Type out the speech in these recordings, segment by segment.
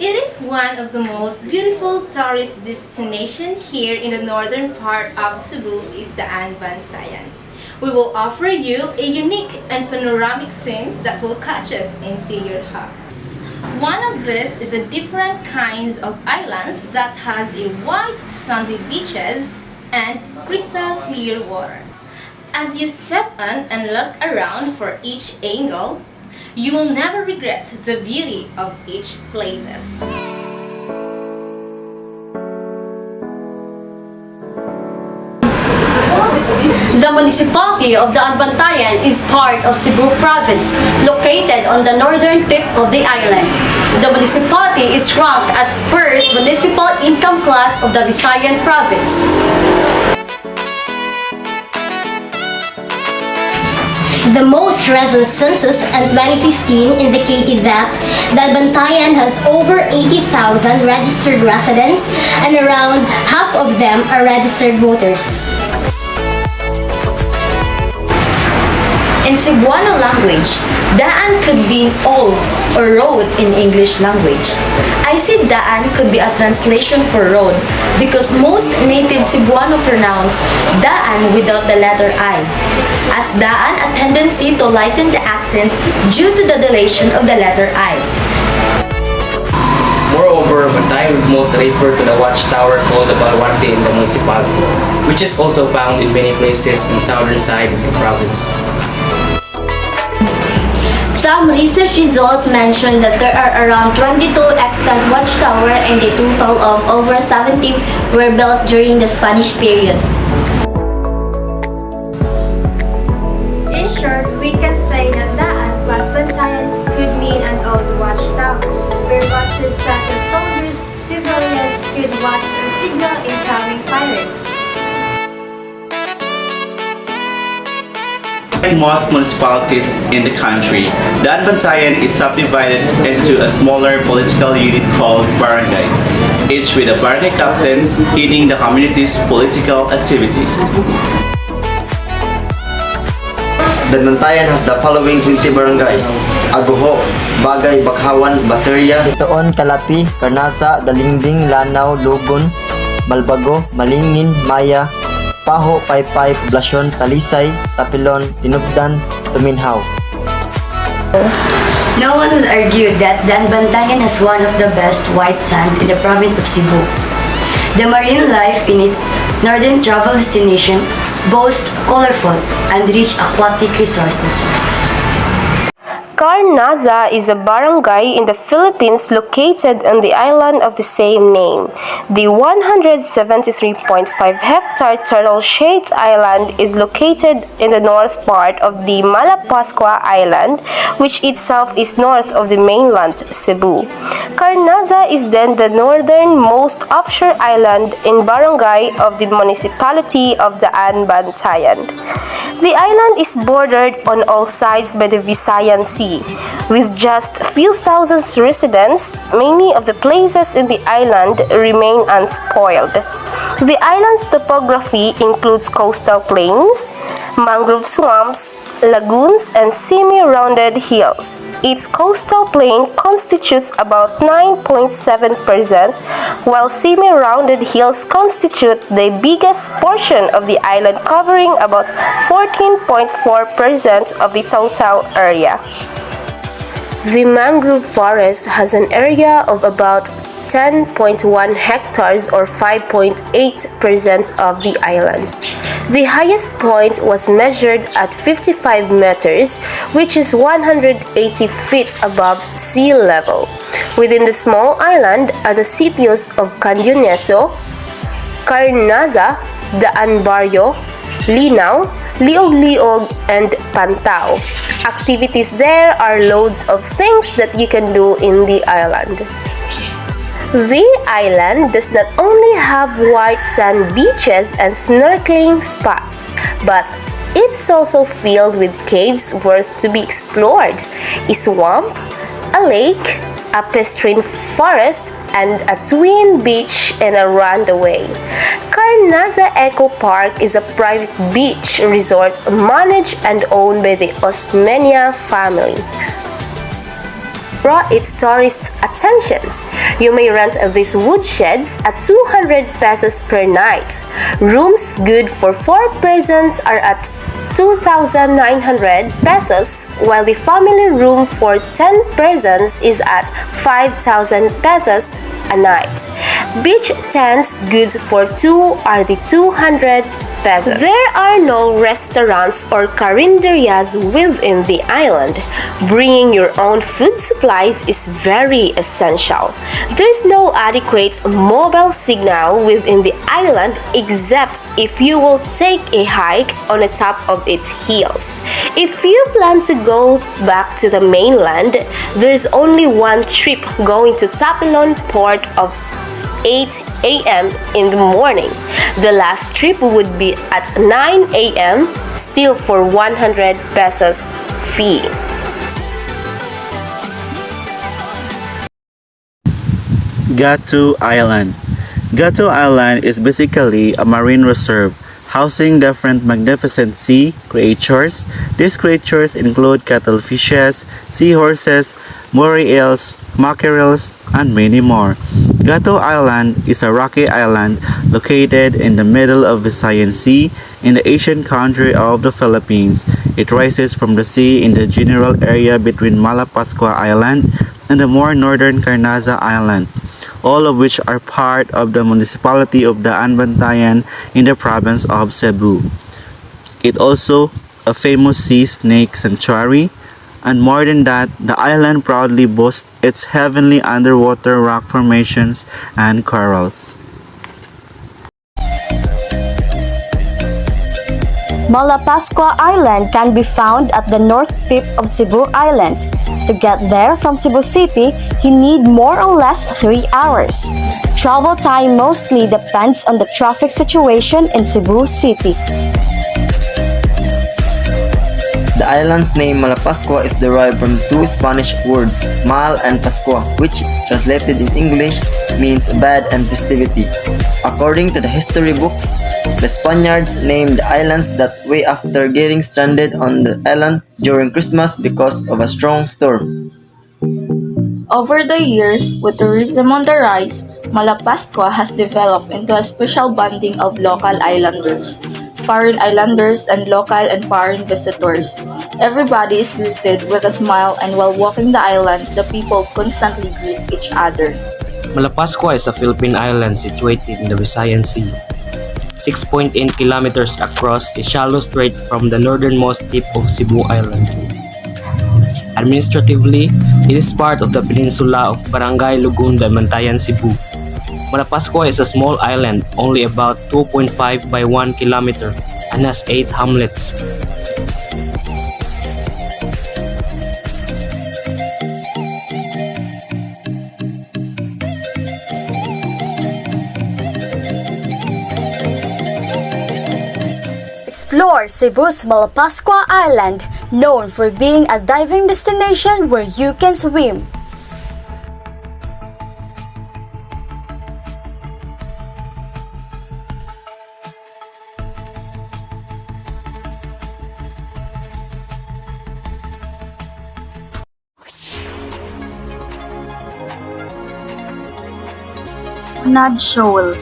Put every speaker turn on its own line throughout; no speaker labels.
It is one of the most beautiful tourist destinations here in the northern part of Cebu is Daan Bantayan. We will offer you a unique and panoramic scene that will catch us into your heart. One of these is a different kinds of islands that has a white sandy beaches and crystal clear water. As you step on and look around for each angle, you will never regret the beauty of each places.
The municipality of Daan Bantayan is part of Cebu Province, located on the northern tip of the island. The municipality is ranked as first municipal income class of the Visayan Province. The most recent census in 2015 indicated that Daan Bantayan has over 80,000 registered residents and around half of them are registered voters.
In Cebuano language, daan could be old or road in English language. I see daan could be a translation for road because most native Cebuano pronounce daan without the letter I, as daan a tendency to lighten the accent due to the dilation of the letter I.
Moreover, Bantayan would mostly refer to the watchtower called the Baluarte in the municipality, which is also found in many places in southern side of the province.
Some research results mention that there are around 22 extant watchtower and a total of over 70 were built during the Spanish period.
In short, we can say that Daan plus Bantayan could mean an old watchtower, where watchers such as soldiers, civilians could watch or signal incoming pirates.
Like most municipalities in the country, Daan Bantayan is subdivided into a smaller political unit called barangay, each with a barangay captain heading the community's political activities.
Daan Bantayan has the following 20 barangays: Aguho, Bagay, Bakhawan, Bateria, Itoon, Kalapi, Karnasa, Dalingding, Lanao, Lugon, Malbago, Malingin, Maya, Paho, Paypay, Poblasyon, Talisay, Tapilon, Tinubdan, Tuminhaw.
No one will argue that Daan Bantayan has one of the best white sand in the province of Cebu. The marine life in its northern travel destination boasts colorful and rich aquatic resources.
Carnaza is a barangay in the Philippines located on the island of the same name. The 173.5-hectare turtle-shaped island is located in the north part of the Malapascua Island, which itself is north of the mainland Cebu. Carnaza is then the northernmost offshore island in barangay of the municipality of Daan Bantayan. The island is bordered on all sides by the Visayan Sea. With just a few thousand residents, many of the places in the island remain unspoiled. The island's topography includes coastal plains, mangrove swamps, lagoons, and semi-rounded hills. Its coastal plain constitutes about 9.7%, while semi-rounded hills constitute the biggest portion of the island, covering about 14.4% of the total area. The mangrove forest has an area of about 10.1 hectares or 5.8% of the island. The highest point was measured at 55 meters, which is 180 feet above sea level. Within the small island are the sitios of Canduneso, Carnaza, Daan Barrio, Linao, Liog-Liog, and Pantao. Activities there are loads of things that you can do in the island. The island does not only have white sand beaches and snorkeling spots, but it's also filled with caves worth to be explored, a swamp, a lake, a pristine forest, and a twin beach and a runway. Carnaza Eco Park is a private beach resort managed and owned by the Osmeña family. draw its tourist attentions. You may rent these woodsheds at 200 pesos per night. Rooms good for 4 persons are at 2,900 pesos, while the family room for 10 persons is at 5,000 pesos a night. Beach tents goods for 2 are the 200 pesos. There are no restaurants or carinderias within the island. Bringing your own food supplies is very essential. There's no adequate mobile signal within the island except if you will take a hike on the top of its hills. If you plan to go back to the mainland, there's only one trip going to Tapilon Port of 8 a.m. in the morning. The last trip would be at 9 a.m. still for 100 pesos fee.
Gatu Island. Gatu Island is basically a marine reserve housing different magnificent sea creatures. These creatures include cuttlefishes, seahorses, moray eels, mackerels, and many more. Gatu Island is a rocky island located in the middle of Visayan Sea in the Asian country of the Philippines. It rises from the sea in the general area between Malapascua Island and the more northern Carnaza Island, all of which are part of the municipality of Daan Bantayan in the province of Cebu. It also a famous sea snake sanctuary, and more than that, the island proudly boasts its heavenly underwater rock formations and corals.
Malapascua Island can be found at the north tip of Cebu Island. To get there from Cebu City, you need more or less 3 hours. Travel time mostly depends on the traffic situation in Cebu City.
The island's name Malapascua is derived from two Spanish words, mal and pascua, which translated in English means bad and festivity. According to the history books, the Spaniards named the islands that way after getting stranded on the island during Christmas because of a strong storm.
Over the years, with tourism on the rise, Malapascua has developed into a special bonding of local islanders, foreign islanders, and local and foreign visitors. Everybody is greeted with a smile, and while walking the island, the people constantly greet each other.
Malapascua is a Philippine island situated in the Visayan Sea. 6.8 kilometers across, a shallow strait from the northernmost tip of Cebu Island. Administratively, it is part of the peninsula of Barangay Lugon, Bantayan, Cebu. Malapascua is a small island, only about 2.5 by 1 kilometer, and has 8 hamlets.
Explore Cebu's Malapascua Island, known for being a diving destination where you can swim.
Nad Shoal.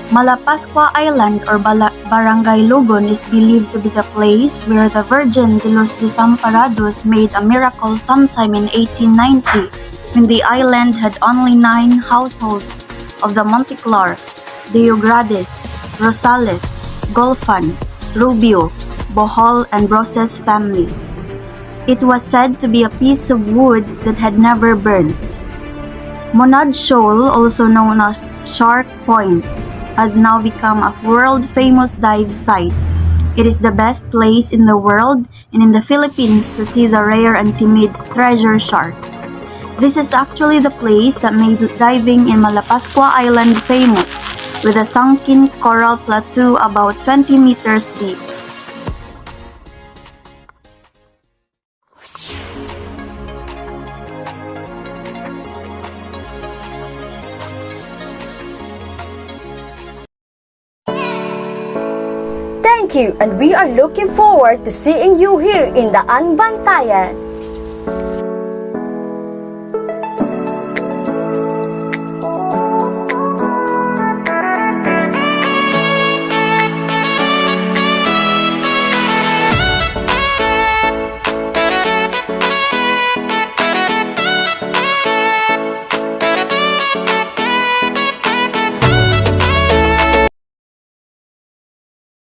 Malapascua Island or Barangay Lugon is believed to be the place where the Virgin de los Desamparados made a miracle sometime in 1890 when the island had only 9 households of the Monteclar, Deogrades, Rosales, Golfan, Rubio, Bohol, and Broses families. It was said to be a piece of wood that had never burnt. Monad Shoal, also known as Shark Point, has now become a world-famous dive site. It is the best place in the world and in the Philippines to see the rare and timid treasure sharks. This is actually the place that made diving in Malapascua Island famous, with a sunken coral plateau about 20 meters deep.
Thank you, and we are looking forward to seeing you here in Daan Bantayan.